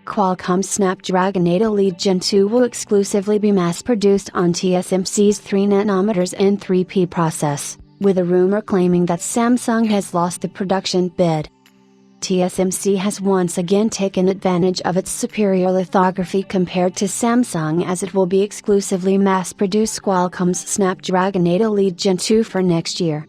Qualcomm's Snapdragon 8 Elite Gen 2 will exclusively be mass-produced on TSMC's 3nm N3P process, with a rumor claiming that Samsung has lost the production bid. TSMC has once again taken advantage of its superior lithography compared to Samsung, as it will be exclusively mass-produce Qualcomm's Snapdragon 8 Elite Gen 2 for next year.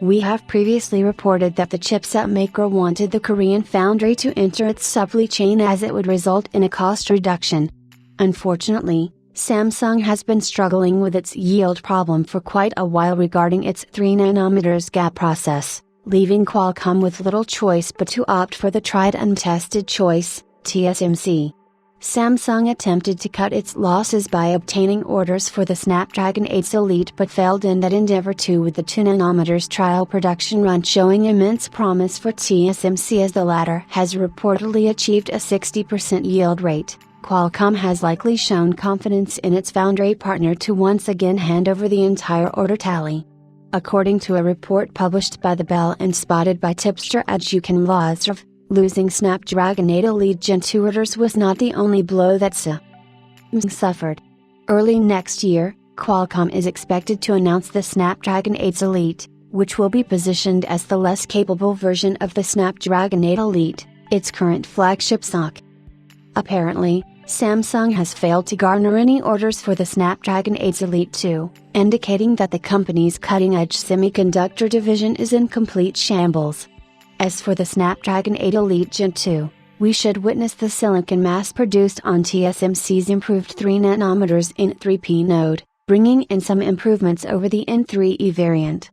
We have previously reported that the chipset maker wanted the Korean foundry to enter its supply chain as it would result in a cost reduction. Unfortunately, Samsung has been struggling with its yield problem for quite a while regarding its 3nm gap process, leaving Qualcomm with little choice but to opt for the tried and tested choice, TSMC. Samsung attempted to cut its losses by obtaining orders for the Snapdragon 8 Elite but failed in that endeavor too, with the 2nm trial production run showing immense promise for TSMC as the latter has reportedly achieved a 60% yield rate. Qualcomm has likely shown confidence in its foundry partner to once again hand over the entire order tally. According to a report published by The Bell and spotted by tipster Adjukan Lazarov, losing Snapdragon 8 Elite Gen 2 orders was not the only blow that TSMC suffered. Early next year, Qualcomm is expected to announce the Snapdragon 8 Elite, which will be positioned as the less capable version of the Snapdragon 8 Elite, its current flagship SoC. Apparently, Samsung has failed to garner any orders for the Snapdragon 8 Elite 2, indicating that the company's cutting-edge semiconductor division is in complete shambles. As for the Snapdragon 8 Elite Gen 2, we should witness the silicon mass-produced on TSMC's improved 3nm N3P node, bringing in some improvements over the N3E variant.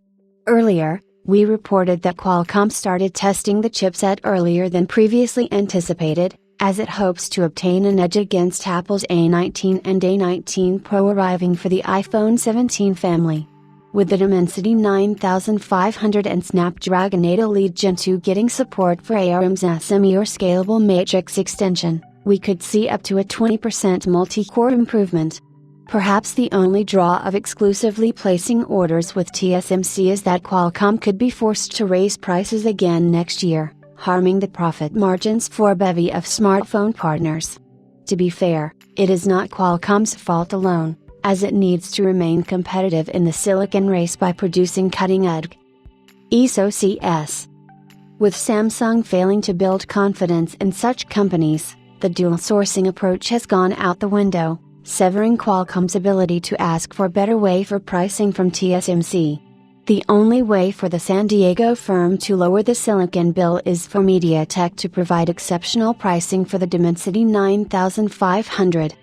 Earlier, we reported that Qualcomm started testing the chipset earlier than previously anticipated, as it hopes to obtain an edge against Apple's A19 and A19 Pro arriving for the iPhone 17 family. With the Dimensity 9500 and Snapdragon 8 Elite Gen 2 getting support for ARM's SME or scalable matrix extension, we could see up to a 20% multi-core improvement. Perhaps the only draw of exclusively placing orders with TSMC is that Qualcomm could be forced to raise prices again next year, harming the profit margins for a bevy of smartphone partners. To be fair, it is not Qualcomm's fault alone, as it needs to remain competitive in the silicon race by producing cutting-edge SoCs. With Samsung failing to build confidence in such companies, the dual sourcing approach has gone out the window, severing Qualcomm's ability to ask for better wafer pricing from TSMC. The only way for the San Diego firm to lower the silicon bill is for MediaTek to provide exceptional pricing for the Dimensity 9500.